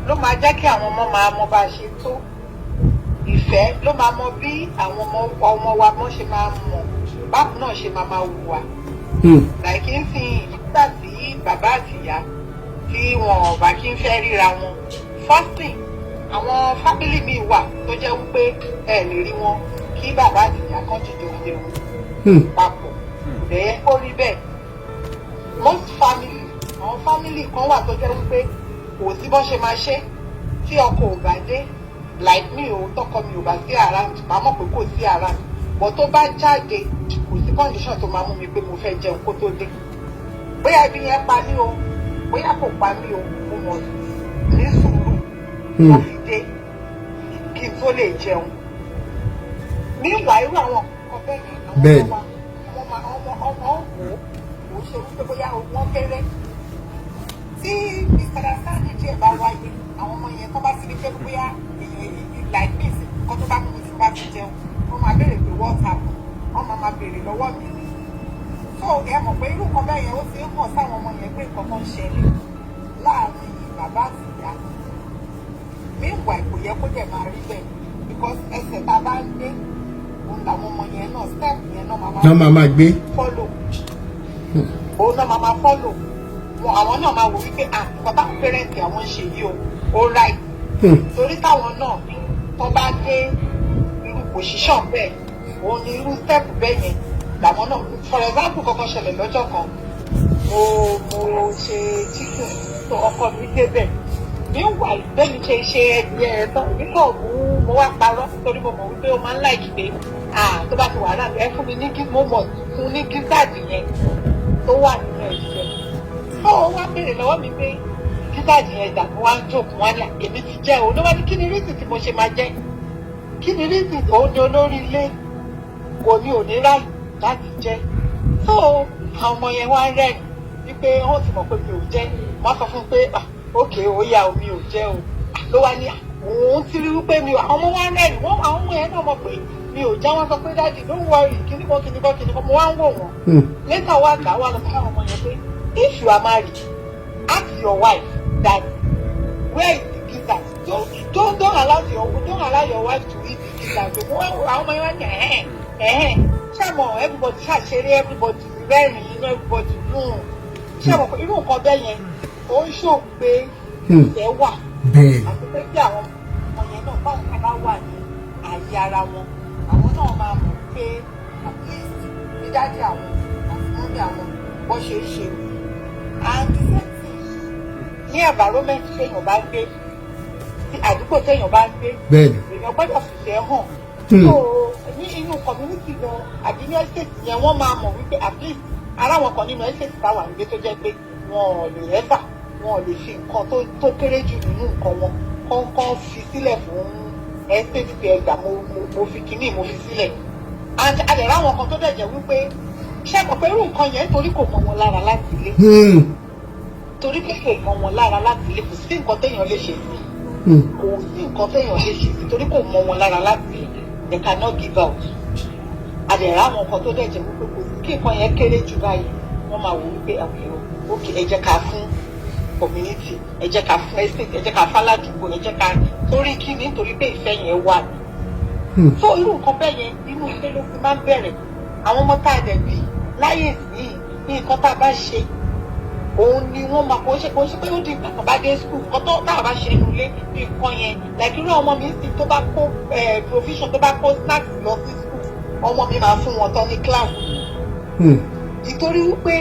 ló máa jẹ́ kí àwọn ọmọ máa mọ bá a ṣe tó ìfẹ́ ló máa mọ bí àwọn ọmọ wa mọ́ ṣe máa mọ̀ báwo náà ṣe máa hùwà like n sin nígbà tí bàbá àti ìyá tí wọn ò bá kí n fẹ́ ríra wọn first thing àwọn family mi wà tó jẹ́ wípé ẹ lè rí wọn kí bàbá àti ìyá kan jìjọ jẹun papọ̀ bẹ́ẹ̀ ó rí bẹ́ẹ̀ most family àwọn family kan wà tó jẹ́ wípé kò sí bọ́n ṣe máa ṣe tí ọkọ ò bá dé like mi ò tọkọ mi ò bá sí around màá mọ̀ pé kò sí around but tó bá jáde kò sí condition tó máa mú mi pé mo fẹ́ jẹun kó tó dé bóyá ibi yẹn pa mí o bóyá kò pa mí o mo mọ̀ ní sùúrù mo fi dé kí n tó lè jẹun nígbà irú àwọn nǹkan bẹ́ẹ̀ ni àwọn ọmọ wò ó ṣe wípé bóyá wọ́n kéré tí misunderstanding díẹ̀ bá wáyé àwọn ọmọ yẹn tó bá ti rí pé bóyá like this nǹkan tó bá mú mi tí bá ti jẹun wọ́n máa béèrè pé what happen wọ́n máa béèrè lọ́wọ́ mi so ẹ mọ̀ pé irú nǹkan bẹ́ẹ̀ yẹn ó ti ń hàn sáwọn ọmọ yẹn pé nǹkan kan ṣẹlẹ̀ láàrin bàbá àti ìyá meanwhile kò yẹ kó dẹ̀ máa rí bẹ́ẹ̀ because ẹsẹ̀ tá a bá ń gbé òun làwọn ọmọ yẹn náà step yẹn náà máa gbé follow òun náà máa follow àwọn náà máa wò wípé nǹkan táwọn pẹ́rẹ́ǹtì àwọn ń ṣe yìí ó right torí táwọn náà tó bá dé irú position bẹ́ẹ̀ òun ni irú step bẹ́ẹ̀ yẹn làwọn náà for example kankan ṣẹlẹ̀ lọ́jọ́ kan mo ṣe chicken tó ọkọ mi débẹ̀ níwà ìgbẹ́mi ṣe ẹgbẹ́ ẹ̀ tán nígbà mo wá parọ́ torí mo mọ̀ wípé ó máa ń láìkí pé tó bá ti wà náà ẹ fún mi ní mo mọ̀ fún ní gígáàdì yẹn tó wà nínú ẹ̀jẹ̀ tó wá béèrè lọ́wọ́ mi pé gígáàdì yẹn dà mo wá ń jókòó wá ní èmi ti jẹ́ o ló wá ní kí ni rísì tí mo ṣe máa jẹ́ kí ni rísì òun ni olórí ilé kò ní òní ráyè láti jẹ́ tó àwọn ọmọ yẹn wá rẹ́rìn wípé wọ́n ti mọ̀ pé mi ò jẹ́ wọ́n sọ fún pé ókè ó yá omi ò jẹ́ o ló wá ní òun ti rí wípé mi àwọn ọmọ wa rẹ́rìn wọ́n àwọn ọmọ yẹn náà mọ̀ pé mi ò já wọn sọ pé dáàdì don't worry kíníkan mo wá ń wò wọ́n later wá gbà wá lọ sí àwọn ọmọ yẹn pé if you are married ask your wife that where is the gizzard don't allow your wife to eat the gizzard àwọn ọmọ yẹn wá ní ṣàmọ̀ everybody ṣàṣeré everybody rẹ́rìn inú everybody dùn ṣàmọ̀ pé irú nǹkan bẹ́ẹ̀ yẹn ó ń ṣòwò pé ìfẹ́ wà àti pé kí àwọn ọmọ yẹn náà báwọn kan bá wà ní àyè ara wọn àwọn náà máa mọ̀ pé at least ní dájú àwọn àti mọ́mí àwọn bó ṣe é ṣe and the same thing ní environment téèyàn bá ń gbé tí àdúgbò téèyàn bá ń gbé èèyàn gbọ́dọ̀ fìfẹ́ hàn so ní inú community gan àbí ní estate yẹn wọ́n máa mọ̀ wípé at least ara wọn kan nínú estate táwọn àgbẹ̀ tó jẹ́ pé wọn ò lè rẹ́fà wọn ò lè fi nǹkan tó kéré jù nínú nǹkan wọn kọ́ńkọ́ fi sílẹ̀ fún estate pé ẹgbà mo fi kíní mo fi sílẹ̀ and àdẹ̀rẹ̀ àwọn kan tó dẹ̀ jẹ́ wípé ṣé àpò pé irú nǹkan yẹn torí kò mọ wọn lára láti ilé torí pé kò mọ wọn lára láti ilé kò sí nǹkan téèyàn lè ṣe sí kò sí nǹkan téèyàn lè ṣe sí torí kò mọ wọn lára láti ilé they cannot give out àdẹ̀rẹ̀ àwọn kan tó dẹ̀ jẹ́ wípé kò sí kí nǹkan yẹn kéré jù báyìí wọ́n máa wò wípé òkè ẹ jẹ́ ká fún community ẹ jẹ́ ká fún estate ẹ jẹ́ ká fún aládùúgbò ẹ jẹ́ ká torí kí ni nítorí pé ìfẹ́ yẹn wà ní. so irú nǹkan bẹ́ẹ̀ yẹn inú ilé ló fi máa ń bẹ̀rẹ̀ àwọn ọmọ tá a dẹ̀ bí láyé yìí ní nǹkan tá a bá ṣe òun ni wọ́n máa kó ṣe pé ó di ìgbà kan bá dé school nǹkan tó tá a bá ṣe inú ilé ní nǹkan yẹn like irú ọmọ mi sì tó bá kó provision tó bá kó snacks lọ sí school ọmọ mi máa fún wọn tán ní class nítorí wípé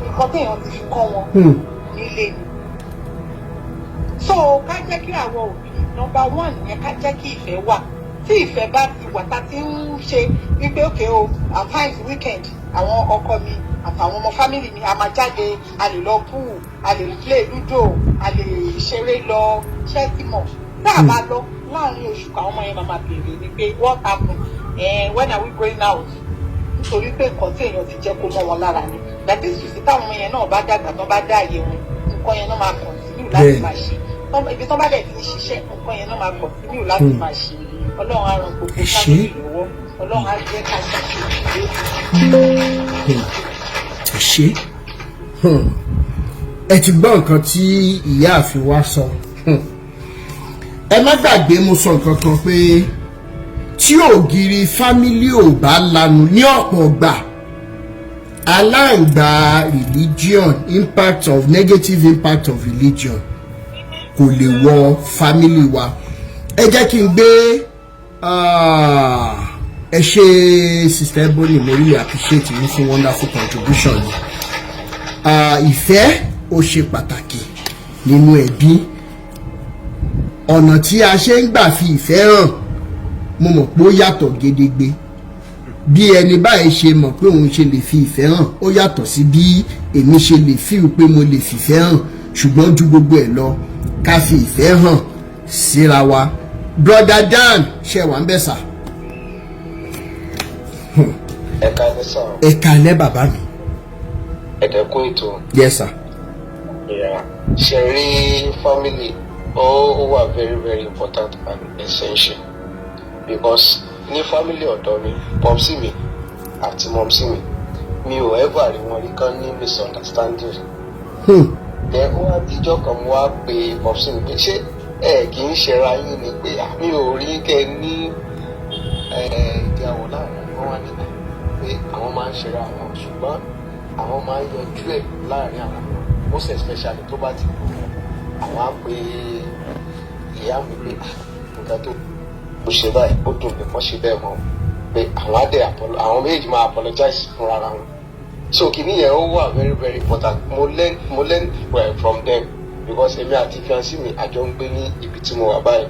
nǹkan téèyàn ti fi kọ́ wọn nílé ni. So ká jẹ́ kí àwọn òbí number one yẹn ká jẹ́ kí ìfẹ́ wà. Tí ìfẹ́ bá ti wà tá ti ń ṣe wípé òkè o at times weekend àwọn ọkọ mi àtàwọn ọmọ family mi a máa jáde, a lè lọ pool, a lè play ludo, a lè ṣeré lọ ṣẹ́tìmọ̀. Tá a bá lọ láàrin oṣù kan àwọn ọmọ yẹn máa béèrè ni pé what happened? When are we going out? Nítorí pé nǹkan tí èèyàn ti jẹ́ kó mọ́ wọn lára ni. That is to say táwọn ọmọ yẹn náà bá dàgbà tán bá dá àyè wọn, nǹkan yẹn náà máa continue láti máa ṣe. Ibi tán bá dẹ̀ ti ń ṣiṣẹ́, nǹkan yẹn náà máa continue láti máa ṣe. Ọlọ́run á ran gbogbo family lọ́wọ́. Ọlọ́run á jẹ́ ká ṣàṣeyọrí. Ṣé ẹ ti gbọ́ nǹkan tí ìyáàfin wa sọ. Ẹ má gbàgbé mo sọ nǹkan kan pé tí ògiri fámílì ò bá lanu ní ọ̀pọ̀ gbà aláǹgbá negative impact of religion kò lè wọ fámílì wa. Ẹ jẹ́ kí n gbé ẹ ṣe sister Ebony, mo really appreciate you fún wonderful contribution yìí. Ìfẹ́ ó ṣe pàtàkì nínú ẹbí. Ọ̀nà tí a ṣe ń gbà fi ìfẹ́ hàn mo mọ̀ pé ó yàtọ̀ gedegbe. Bí ẹni báyìí ṣe mọ̀ pé òun ṣe lè fi ìfẹ́ hàn ó yàtọ̀ sí bí èmi ṣe lè feel pé mo lè fìfẹ́ hàn. Ṣùgbọ́n ju gbogbo ẹ̀ lọ ká fi ìfẹ́ hàn síra wa. Brother Dan ṣe wà ń bẹ̀ sà. Ẹ káalẹ́ sà. Ẹ káalẹ́ bàbá mi. Ẹ̀dẹ̀kún ètò. Yes sir. Ṣe rí family ó wà very very important and essential because ní family ọ̀dọ́ mi pọ́psí mi àti mọ́msí mi ò ever rí wọn rí kán ní misunderstanding. Then ó wá díjọ́ kan mo wá pe pọ́psí mi pé ṣé ẹ kì í ṣera yín ni pé mi ò rí kẹ́ ní ìdíyàwó láàrin wọn wá nígbà pé àwọn máa ń ṣera àwọn ṣùgbọ́n àwọn máa ń yanjú ẹ̀ láàrin àwọn most especially tó bá ti kú àwọn á pe ìyá mi pé nǹkan tó mo ṣe báyìí ó dùn mí kọ́ ṣe bẹ́ẹ̀ mọ́ pé àwọn á dẹ̀ àwọn méjì máa apologize fúnra ara wọn. So kìíní yẹn ó wà very very important. Mo learn well from them because èmi àti fiancé mi àjọ ń gbé ní ibi tí mo wà báyìí.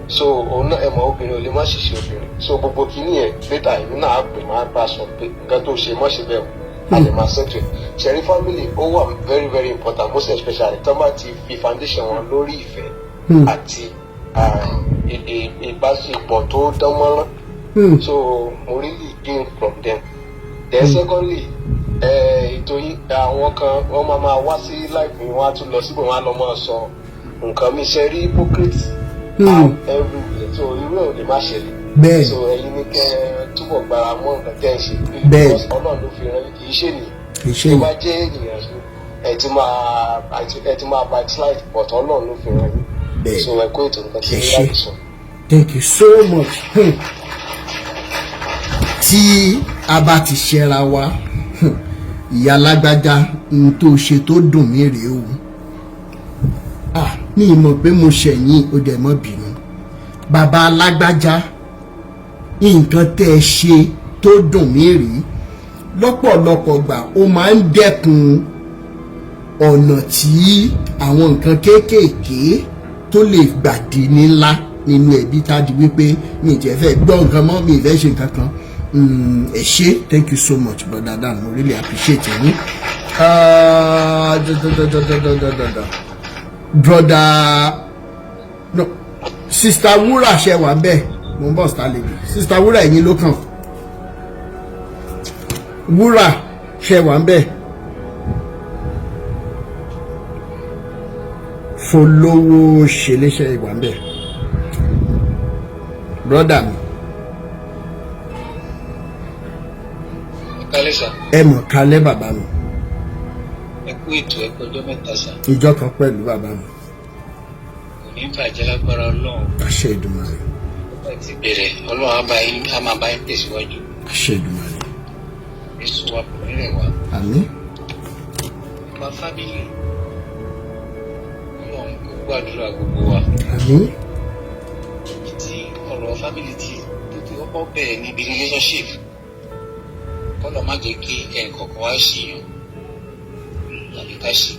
So òun náà ẹ mọ̀ obìnrin ò lè má ṣiṣẹ́ obìnrin. So gbogbo kìíní yẹn later èmi náà á pè máa bá a sọ pé nǹkan tó ṣe mọ́ ṣe bẹ́ẹ̀ o a lè máa ṣètò ẹ̀. Ṣẹ̀rí family ó wà very very important most especially tó bá ti fi foundation wọn lórí ìfẹ́ àti ìbáṣepọ̀ tó dán mọ́rán. So mo really gain from them. Then secondly ètò yìí àwọn kan wọ́n máa wá sí life mi wọ́n á tún lọ síbò wọ́n á lọ máa sọ nǹkan mi ṣe rí hypocrite everywhere so irú ẹ̀ ò lè má ṣẹlẹ̀. Bẹ́ẹ̀. So ẹ̀yin ní kẹ́ túbọ̀ gbára mọ́ nǹkan tẹ́ ẹ̀ ṣe. Bẹ́ẹ̀. Because Ọlọ́run ló fi rán kì í ṣe nìyí. Tó bá jẹ́ ènìyàn ẹ ti máa backslide but Ọlọ́run ló fi rán yín. Bẹ́ẹ̀. So ẹ kó ètò nǹkan tí ó láti sọ. Thank you so much. Tí a bá ti ṣẹra wa ìyá lágbájá n tó ṣe tó dùn mí rèé o. Ní ìmọ̀ pé mo ṣẹ̀yìn ó dẹ̀ mọ́ bínú. Bàbá lágbájá nǹkan tẹ́ ẹ ṣe tó dùn mí rèé. Lọ́pọ̀lọpọ̀ gbà ó máa ń dẹ́kun ọ̀nà tí àwọn nǹkan kéékèèké tó lè gbàdí ńlá nínú ẹbí tá a di wípé mi ì tiẹ̀ fẹ́ gbọ́ nǹkan mọ́ mi ì fẹ́ ṣe nǹkan kan. Ẹ ṣé, thank you so much brother Dan, mo really appreciate you. Brother no sister Wúrà ṣe wà bẹ́ẹ̀ mo ń bọ̀ star lady sister Wúrà ẹ̀yin ló kàn. Wúrà ṣe wà bẹ́ẹ̀ Folówó ṣeléṣe wà bẹ́ẹ̀ brother mi. Ẹ mọ̀ kálẹ́ bàbá mi. Ẹ kú ètò ẹ kọjọ́ mẹ́ta sá. Ìjọ kan pẹ̀lú bàbá mi. Kò ní bàjẹ́ lágbára Ọlọ́run. Àṣẹ Èdùmàrè. Ó ti bẹ̀rẹ̀ Ọlọ́run á máa bá yín tẹ̀síwájú. Àṣẹ Èdùmàrè. Jésù wa kò nílẹ̀ wá. Àmín. Nípa fámìlì Ọlọ́run kò gbàdúrà gbogbo wa. Àmín. Tí ọ̀rọ̀ fámìlì tí ó bẹ̀rẹ̀ níbi relationship kọ́lọ̀ má jẹ́ kí ẹnì kọ̀ọ̀kan wá ṣìyàn tàbí ká ṣì